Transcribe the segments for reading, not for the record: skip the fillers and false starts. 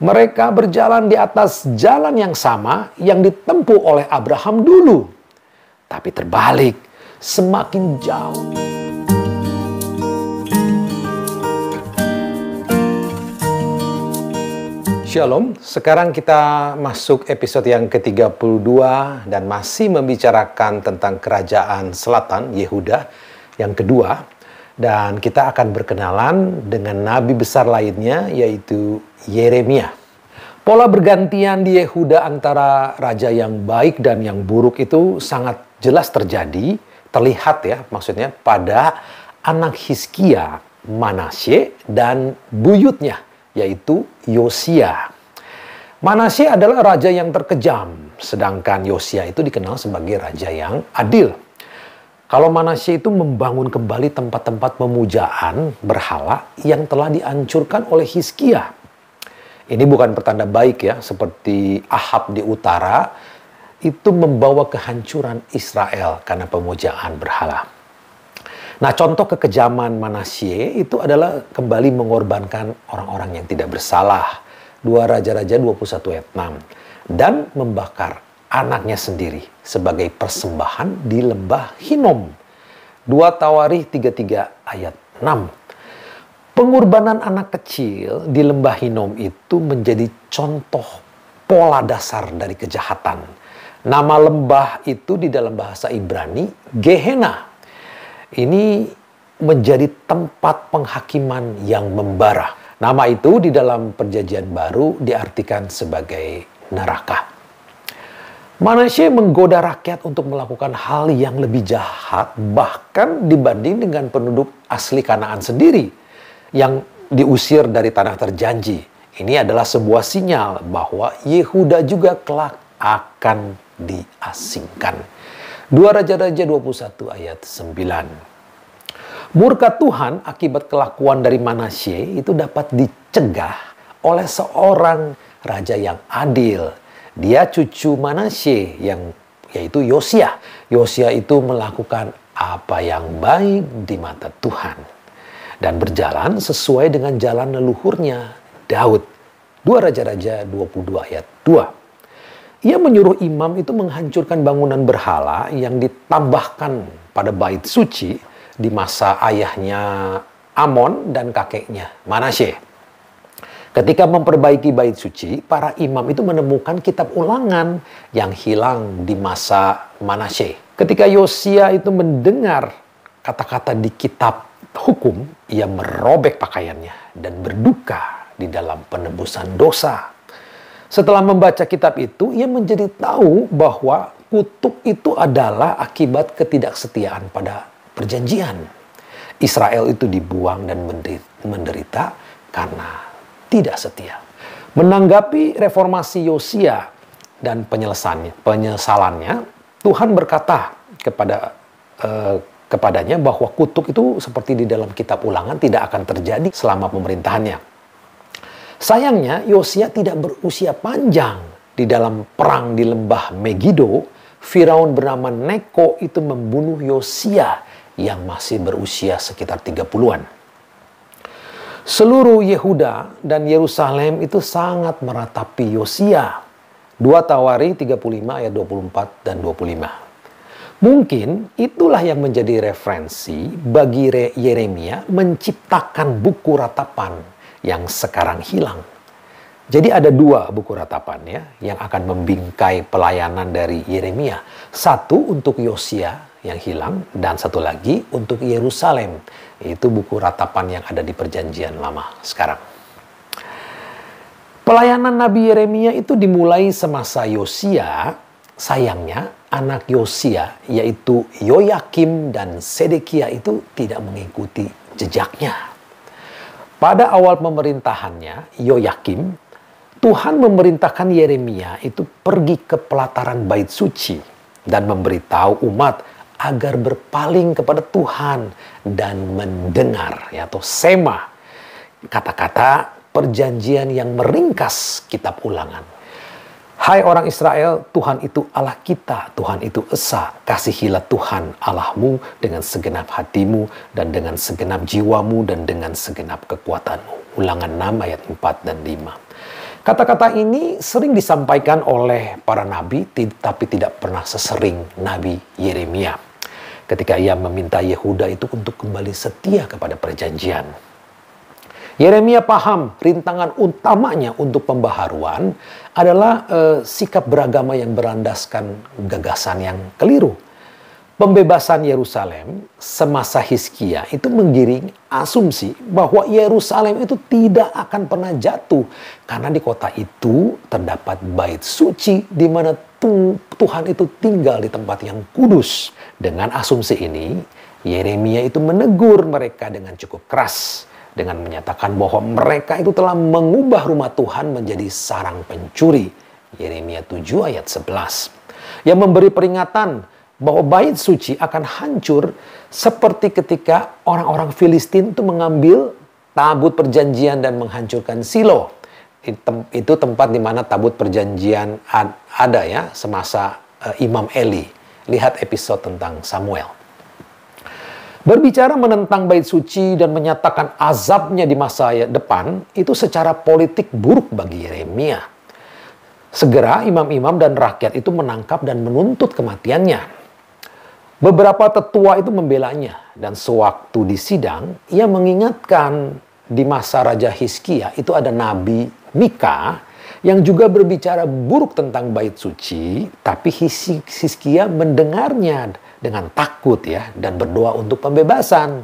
Mereka berjalan di atas jalan yang sama yang ditempuh oleh Abraham dulu. Tapi terbalik, semakin jauh. Shalom, sekarang kita masuk episode yang ke-32 dan masih membicarakan tentang kerajaan selatan, Yehuda, yang kedua. Dan kita akan berkenalan dengan nabi besar lainnya, yaitu Yeremia. Pola bergantian di Yehuda antara raja yang baik dan yang buruk itu sangat jelas terjadi, terlihat ya maksudnya pada anak Hizkia, Manasye, dan buyutnya, yaitu Yosia. Manasye adalah raja yang terkejam, sedangkan Yosia itu dikenal sebagai raja yang adil. Kalau Manasye itu membangun kembali tempat-tempat pemujaan berhala yang telah dihancurkan oleh Hizkia. Ini bukan pertanda baik ya, seperti Ahab di utara, itu membawa kehancuran Israel karena pemujaan berhala. Nah, contoh kekejaman Manasye itu adalah kembali mengorbankan orang-orang yang tidak bersalah. 2 Raja-Raja 21 ayat 6. Dan membakar anaknya sendiri sebagai persembahan di lembah Hinom. 2 Tawarikh 33 ayat 6. Pengorbanan anak kecil di lembah Hinom itu menjadi contoh pola dasar dari kejahatan. Nama lembah itu di dalam bahasa Ibrani Gehenna. Ini menjadi tempat penghakiman yang membara. Nama itu di dalam Perjanjian Baru diartikan sebagai neraka. Manasye menggoda rakyat untuk melakukan hal yang lebih jahat, bahkan dibanding dengan penduduk asli Kanaan sendiri yang diusir dari tanah terjanji. Ini adalah sebuah sinyal bahwa Yehuda juga kelak akan diasingkan. 2 Raja-Raja 21 ayat 9. Murka Tuhan akibat kelakuan dari Manasye itu dapat dicegah oleh seorang raja yang adil. Dia cucu Manasye yaitu Yosia. Yosia itu melakukan apa yang baik di mata Tuhan dan berjalan sesuai dengan jalan leluhurnya Daud. 2 Raja-Raja 22 ayat 2. Ia menyuruh imam itu menghancurkan bangunan berhala yang ditambahkan pada bait suci di masa ayahnya Amon dan kakeknya Manasye. Ketika memperbaiki bait suci, para imam itu menemukan kitab ulangan yang hilang di masa Manasye. Ketika Yosia itu mendengar kata-kata di kitab hukum, ia merobek pakaiannya dan berduka di dalam penebusan dosa. Setelah membaca kitab itu, ia menjadi tahu bahwa kutuk itu adalah akibat ketidaksetiaan pada perjanjian. Israel itu dibuang dan menderita karena tidak setia. Menanggapi reformasi Yosia dan penyesalannya, Tuhan berkata kepadanya bahwa kutuk itu seperti di dalam kitab ulangan tidak akan terjadi selama pemerintahannya. Sayangnya Yosia tidak berusia panjang. Di dalam perang di lembah Megido, Firaun bernama Neko itu membunuh Yosia yang masih berusia sekitar 30-an. Seluruh Yehuda dan Yerusalem itu sangat meratapi Yosia. 2 Tawarikh 35 ayat 24 dan 25. Mungkin itulah yang menjadi referensi bagi Yeremia menciptakan buku ratapan yang sekarang hilang. Jadi ada 2 buku ratapan ya yang akan membingkai pelayanan dari Yeremia. 1 untuk Yosia yang hilang dan 1 lagi untuk Yerusalem. Itu buku ratapan yang ada di Perjanjian Lama sekarang. Pelayanan Nabi Yeremia itu dimulai semasa Yosia. Sayangnya anak Yosia yaitu Yoyakim dan Sedekia itu tidak mengikuti jejaknya. Pada awal pemerintahannya Yoyakim, Tuhan memerintahkan Yeremia itu pergi ke pelataran bait suci dan memberitahu umat agar berpaling kepada Tuhan dan mendengar atau sema kata-kata perjanjian yang meringkas kitab ulangan. Hai orang Israel, Tuhan itu Allah kita, Tuhan itu Esa. Kasihilah Tuhan Allahmu dengan segenap hatimu dan dengan segenap jiwamu dan dengan segenap kekuatanmu. Ulangan 6 ayat 4 dan 5. Kata-kata ini sering disampaikan oleh para nabi, tapi tidak pernah sesering Nabi Yeremia. Ketika ia meminta Yehuda itu untuk kembali setia kepada perjanjian. Yeremia paham rintangan utamanya untuk pembaharuan adalah sikap beragama yang berlandaskan gagasan yang keliru. Pembebasan Yerusalem semasa Hizkia itu menggiring asumsi bahwa Yerusalem itu tidak akan pernah jatuh karena di kota itu terdapat bait suci di mana Tuhan itu tinggal di tempat yang kudus. Dengan asumsi ini, Yeremia itu menegur mereka dengan cukup keras dengan menyatakan bahwa mereka itu telah mengubah rumah Tuhan menjadi sarang pencuri. Yeremia 7 ayat 11. Yang memberi peringatan bahwa bait suci akan hancur seperti ketika orang-orang Filistin itu mengambil tabut perjanjian dan menghancurkan Silo. Itu tempat di mana tabut perjanjian ada ya semasa Imam Eli. Lihat episode tentang Samuel. Berbicara menentang bait suci dan menyatakan azabnya di masa depan itu secara politik buruk bagi Yeremia. Segera imam-imam dan rakyat itu menangkap dan menuntut kematiannya. Beberapa tetua itu membelanya dan sewaktu di sidang ia mengingatkan di masa Raja Hizkia itu ada Nabi Mika yang juga berbicara buruk tentang bait suci, tapi Hizkia mendengarnya dengan takut ya dan berdoa untuk pembebasan.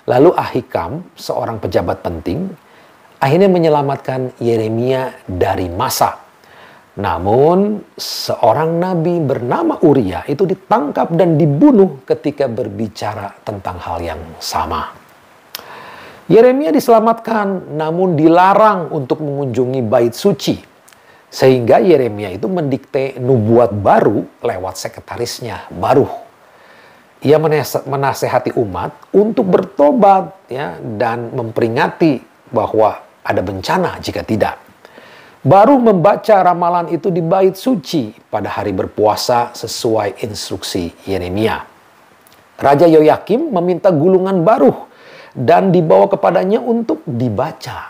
Lalu Ahikam, seorang pejabat penting, akhirnya menyelamatkan Yeremia dari masa. Namun seorang nabi bernama Uria itu ditangkap dan dibunuh ketika berbicara tentang hal yang sama. Yeremia diselamatkan namun dilarang untuk mengunjungi bait suci. Sehingga Yeremia itu mendikte nubuat baru lewat sekretarisnya Baruh. Ia menasehati umat untuk bertobat ya dan memperingati bahwa ada bencana jika tidak. Baru membaca ramalan itu di bait suci pada hari berpuasa sesuai instruksi Yeremia. Raja Yoyakim meminta gulungan Baruh dan dibawa kepadanya untuk dibaca.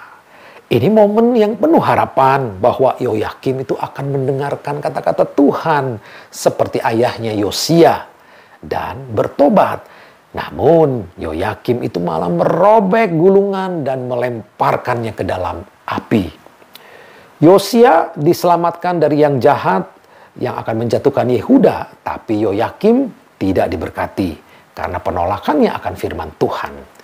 Ini momen yang penuh harapan bahwa Yoyakim itu akan mendengarkan kata-kata Tuhan seperti ayahnya Yosia dan bertobat. Namun Yoyakim itu malah merobek gulungan dan melemparkannya ke dalam api. Yosia diselamatkan dari yang jahat yang akan menjatuhkan Yehuda, tapi Yoyakim tidak diberkati karena penolakannya akan firman Tuhan.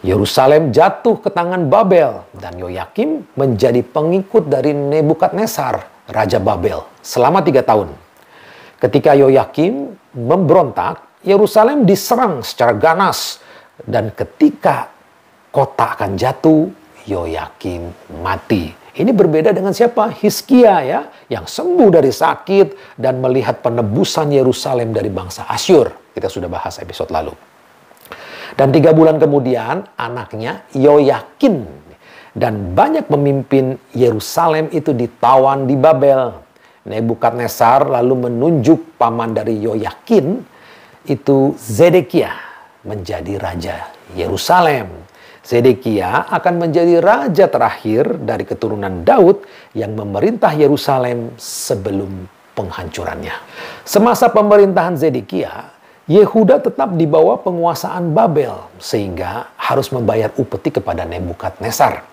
Yerusalem jatuh ke tangan Babel dan Yoyakim menjadi pengikut dari Nebukadnezar, Raja Babel, selama 3 tahun. Ketika Yoyakim memberontak, Yerusalem diserang secara ganas dan ketika kota akan jatuh, Yoyakim mati. Ini berbeda dengan siapa? Hizkia ya, yang sembuh dari sakit dan melihat penebusan Yerusalem dari bangsa Asyur. Kita sudah bahas episode lalu. Dan 3 bulan kemudian anaknya Yoyakin dan banyak pemimpin Yerusalem itu ditawan di Babel. Nebukadnezar lalu menunjuk paman dari Yoyakin itu Zedekia menjadi raja Yerusalem. Zedekia akan menjadi raja terakhir dari keturunan Daud yang memerintah Yerusalem sebelum penghancurannya. Semasa pemerintahan Zedekia, Yehuda tetap di bawah penguasaan Babel sehingga harus membayar upeti kepada Nebukadnezar.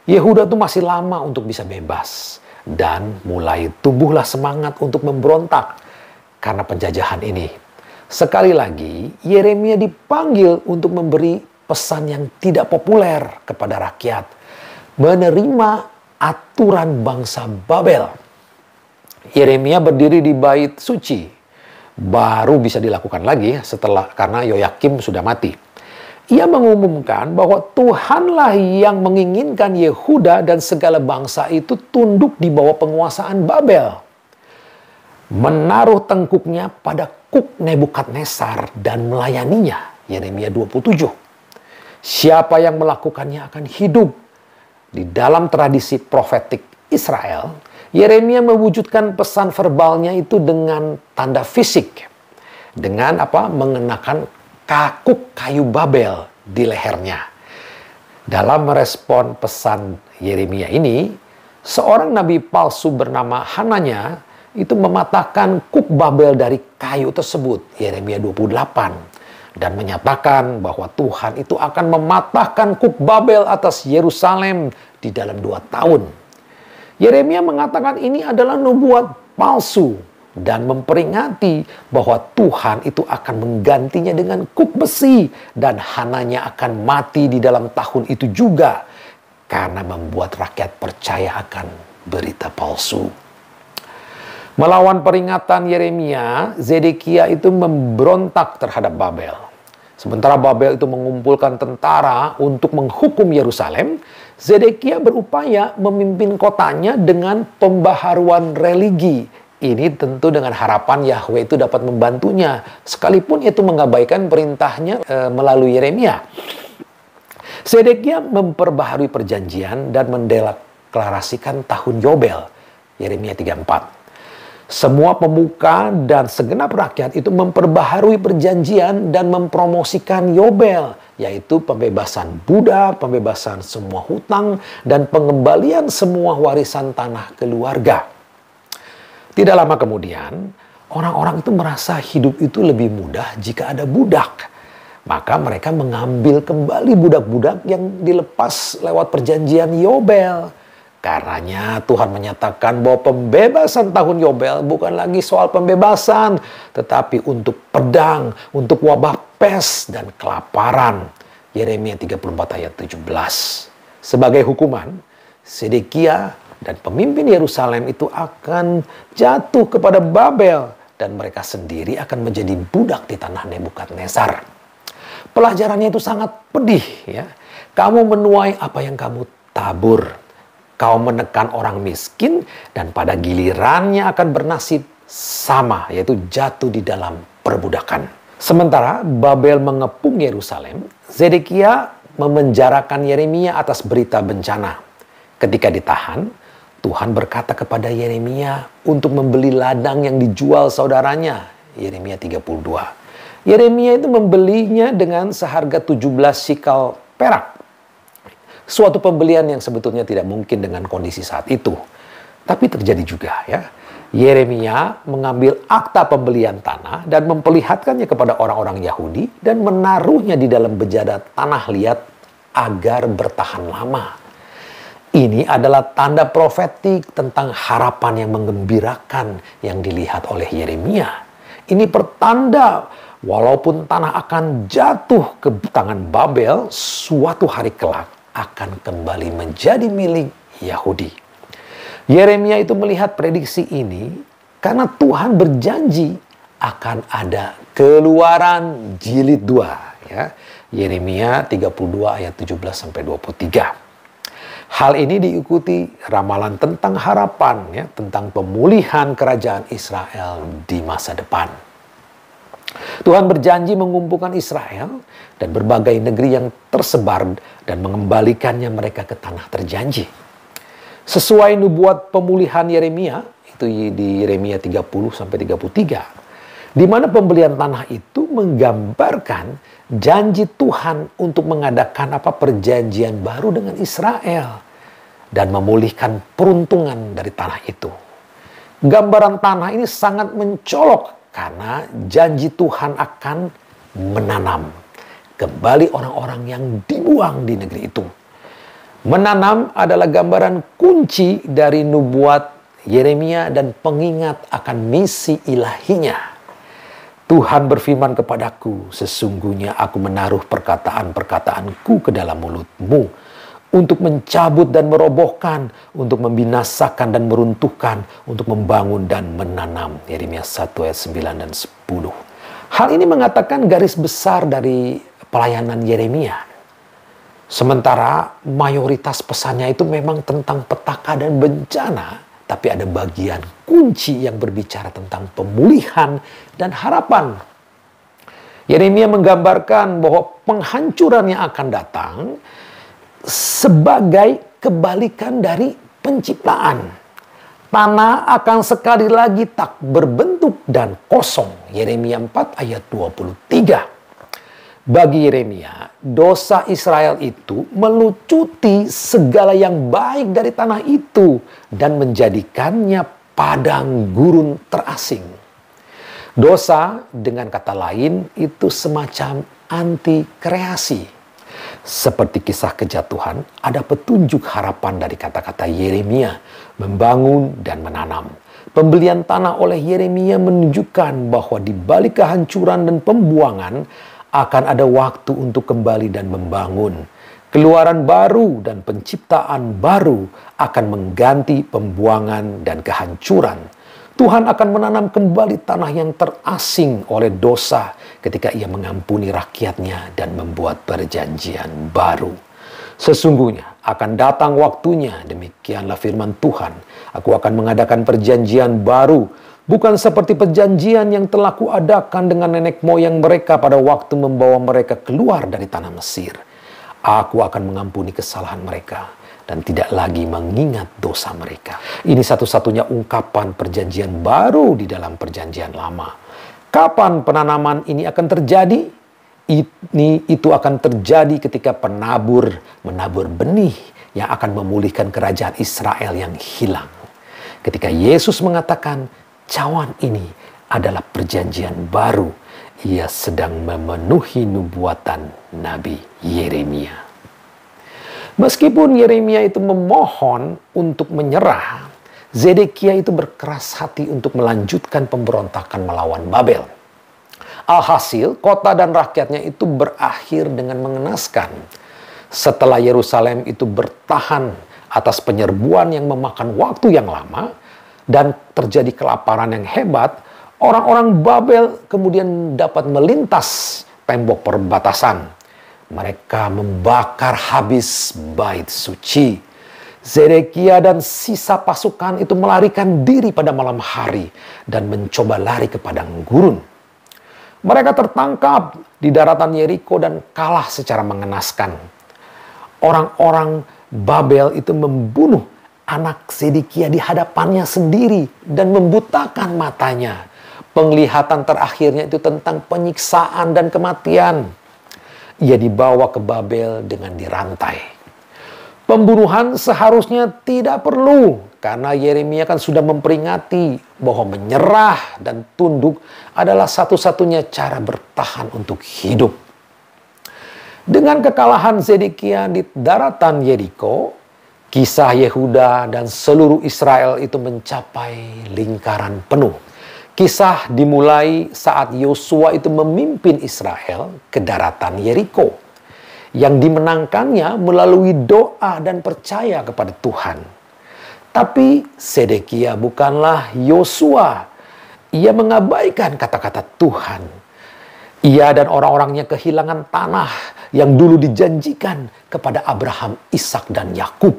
Yehuda itu masih lama untuk bisa bebas dan mulai tumbuhlah semangat untuk memberontak karena penjajahan ini. Sekali lagi, Yeremia dipanggil untuk memberi pesan yang tidak populer kepada rakyat, menerima aturan bangsa Babel. Yeremia berdiri di bait suci, baru bisa dilakukan lagi karena Yoyakim sudah mati. Ia mengumumkan bahwa Tuhanlah yang menginginkan Yehuda dan segala bangsa itu tunduk di bawah penguasaan Babel. Menaruh tengkuknya pada kuk Nebukadnezar dan melayaninya. Yeremia 27. Siapa yang melakukannya akan hidup. Di dalam tradisi profetik Israel, Yeremia mewujudkan pesan verbalnya itu dengan tanda fisik. Dengan mengenakan kakuk kayu Babel di lehernya. Dalam merespon pesan Yeremia ini, Seorang nabi palsu bernama Hananya itu mematahkan kuk Babel dari kayu tersebut, Yeremia 28, dan menyatakan bahwa Tuhan itu akan mematahkan kuk Babel atas Yerusalem di dalam 2 tahun. Yeremia mengatakan ini adalah nubuat palsu dan memperingati bahwa Tuhan itu akan menggantinya dengan kuk besi, dan Hananya akan mati di dalam tahun itu juga karena membuat rakyat percaya akan berita palsu. Melawan peringatan Yeremia, Zedekia itu memberontak terhadap Babel. Sementara Babel itu mengumpulkan tentara untuk menghukum Yerusalem, Zedekia berupaya memimpin kotanya dengan pembaharuan religi. Ini tentu dengan harapan Yahweh itu dapat membantunya, sekalipun itu mengabaikan perintahnya melalui Yeremia. Zedekia memperbaharui perjanjian dan mendeklarasikan tahun Yobel, Yeremia 34. Semua pemuka dan segenap rakyat itu memperbaharui perjanjian dan mempromosikan Yobel, yaitu pembebasan budak, pembebasan semua hutang, dan pengembalian semua warisan tanah keluarga. Tidak lama kemudian, orang-orang itu merasa hidup itu lebih mudah jika ada budak. Maka mereka mengambil kembali budak-budak yang dilepas lewat perjanjian Yobel. Karenanya Tuhan menyatakan bahwa pembebasan tahun Yobel bukan lagi soal pembebasan, tetapi untuk pedang, untuk wabah pes dan kelaparan. Yeremia 34 ayat 17. Sebagai hukuman, Zedekia dan pemimpin Yerusalem itu akan jatuh kepada Babel, dan mereka sendiri akan menjadi budak di tanah Nebukadnezar. Pelajarannya itu sangat pedih, ya. Kamu menuai apa yang kamu tabur. Kau menekan orang miskin, dan pada gilirannya akan bernasib sama, yaitu jatuh di dalam perbudakan. Sementara Babel mengepung Yerusalem, Zedekia memenjarakan Yeremia atas berita bencana. Ketika ditahan, Tuhan berkata kepada Yeremia untuk membeli ladang yang dijual saudaranya, Yeremia 32. Yeremia itu membelinya dengan seharga 17 sikal perak. Suatu pembelian yang sebetulnya tidak mungkin dengan kondisi saat itu. Tapi terjadi juga, ya. Yeremia mengambil akta pembelian tanah dan memperlihatkannya kepada orang-orang Yahudi dan menaruhnya di dalam bejana tanah liat agar bertahan lama. Ini adalah tanda profetik tentang harapan yang menggembirakan yang dilihat oleh Yeremia. Ini pertanda walaupun tanah akan jatuh ke tangan Babel, suatu hari kelak akan kembali menjadi milik Yahudi. Yeremia itu melihat prediksi ini karena Tuhan berjanji akan ada keluaran jilid 2. Ya. Yeremia 32 ayat 17-23. Hal ini diikuti ramalan tentang harapan, ya, tentang pemulihan kerajaan Israel di masa depan. Tuhan berjanji mengumpulkan Israel dan berbagai negeri yang tersebar dan mengembalikannya mereka ke tanah terjanji. Sesuai nubuat pemulihan Yeremia, itu di Yeremia 30-33, di mana pembelian tanah itu menggambarkan janji Tuhan untuk mengadakan perjanjian baru dengan Israel dan memulihkan peruntungan dari tanah itu. Gambaran tanah ini sangat mencolok karena janji Tuhan akan menanam kembali orang-orang yang dibuang di negeri itu. Menanam adalah gambaran kunci dari nubuat Yeremia dan pengingat akan misi ilahinya. Tuhan berfirman kepadaku, sesungguhnya aku menaruh perkataan-perkataanku ke dalam mulutmu untuk mencabut dan merobohkan, untuk membinasakan dan meruntuhkan, untuk membangun dan menanam. Yeremia 1 ayat 9 dan 10. Hal ini mengatakan garis besar dari pelayanan Yeremia. Sementara mayoritas pesannya itu memang tentang petaka dan bencana, tapi ada bagian kunci yang berbicara tentang pemulihan dan harapan. Yeremia menggambarkan bahwa penghancuran yang akan datang sebagai kebalikan dari penciptaan. Tanah akan sekali lagi tak berbentuk dan kosong. Yeremia 4 ayat 23. Bagi Yeremia, dosa Israel itu melucuti segala yang baik dari tanah itu dan menjadikannya padang gurun terasing. Dosa, dengan kata lain, itu semacam anti kreasi. Seperti kisah kejatuhan, ada petunjuk harapan dari kata-kata Yeremia, membangun dan menanam. Pembelian tanah oleh Yeremia menunjukkan bahwa di balik kehancuran dan pembuangan akan ada waktu untuk kembali dan membangun. Keluaran baru dan penciptaan baru akan mengganti pembuangan dan kehancuran. Tuhan akan menanam kembali tanah yang terasing oleh dosa ketika Ia mengampuni rakyatnya dan membuat perjanjian baru. Sesungguhnya akan datang waktunya, demikianlah firman Tuhan. Aku akan mengadakan perjanjian baru, bukan seperti perjanjian yang telah kuadakan dengan nenek moyang mereka pada waktu membawa mereka keluar dari tanah Mesir. Aku akan mengampuni kesalahan mereka dan tidak lagi mengingat dosa mereka. Ini satu-satunya ungkapan perjanjian baru di dalam perjanjian lama. Kapan penanaman ini akan terjadi? Itu akan terjadi ketika penabur menabur benih yang akan memulihkan kerajaan Israel yang hilang. Ketika Yesus mengatakan, cawan ini adalah perjanjian baru, Ia sedang memenuhi nubuatan Nabi Yeremia. Meskipun Yeremia itu memohon untuk menyerah, Zedekia itu berkeras hati untuk melanjutkan pemberontakan melawan Babel. Alhasil, kota dan rakyatnya itu berakhir dengan mengenaskan. Setelah Yerusalem itu bertahan atas penyerbuan yang memakan waktu yang lama dan terjadi kelaparan yang hebat, orang-orang Babel kemudian dapat melintas tembok perbatasan. Mereka membakar habis bait suci. Zedekia dan sisa pasukan itu melarikan diri pada malam hari dan mencoba lari ke padang gurun. Mereka tertangkap di daratan Yeriko dan kalah secara mengenaskan. Orang-orang Babel itu membunuh anak Zedekia di hadapannya sendiri dan membutakan matanya. Penglihatan terakhirnya itu tentang penyiksaan dan kematian. Ia dibawa ke Babel dengan dirantai. Pembunuhan seharusnya tidak perlu, karena Yeremia kan sudah memperingati bahwa menyerah dan tunduk adalah satu-satunya cara bertahan untuk hidup. Dengan kekalahan Zedekia di daratan Yeriko, kisah Yehuda dan seluruh Israel itu mencapai lingkaran penuh. Kisah dimulai saat Yosua itu memimpin Israel ke daratan Yeriko, yang dimenangkannya melalui doa dan percaya kepada Tuhan. Tapi Zedekia bukanlah Yosua. Ia mengabaikan kata-kata Tuhan. Ia dan orang-orangnya kehilangan tanah yang dulu dijanjikan kepada Abraham, Ishak, dan Yakub.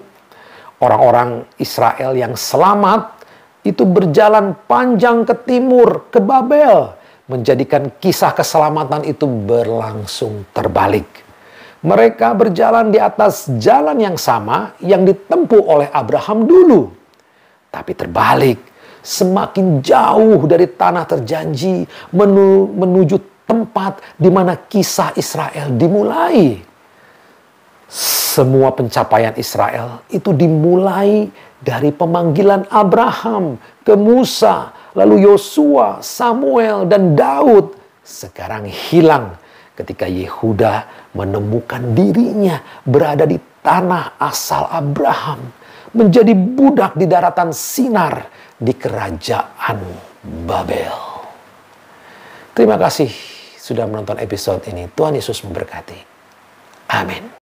Orang-orang Israel yang selamat itu berjalan panjang ke timur, ke Babel, menjadikan kisah keselamatan itu berlangsung terbalik. Mereka berjalan di atas jalan yang sama yang ditempuh oleh Abraham dulu. Tapi terbalik, semakin jauh dari tanah terjanji menuju tempat di mana kisah Israel dimulai. Semua pencapaian Israel itu dimulai dari pemanggilan Abraham ke Musa, lalu Yosua, Samuel, dan Daud. Sekarang hilang ketika Yehuda menemukan dirinya berada di tanah asal Abraham, menjadi budak di daratan Sinar di kerajaan Babel. Terima kasih sudah menonton episode ini. Tuhan Yesus memberkati. Amin.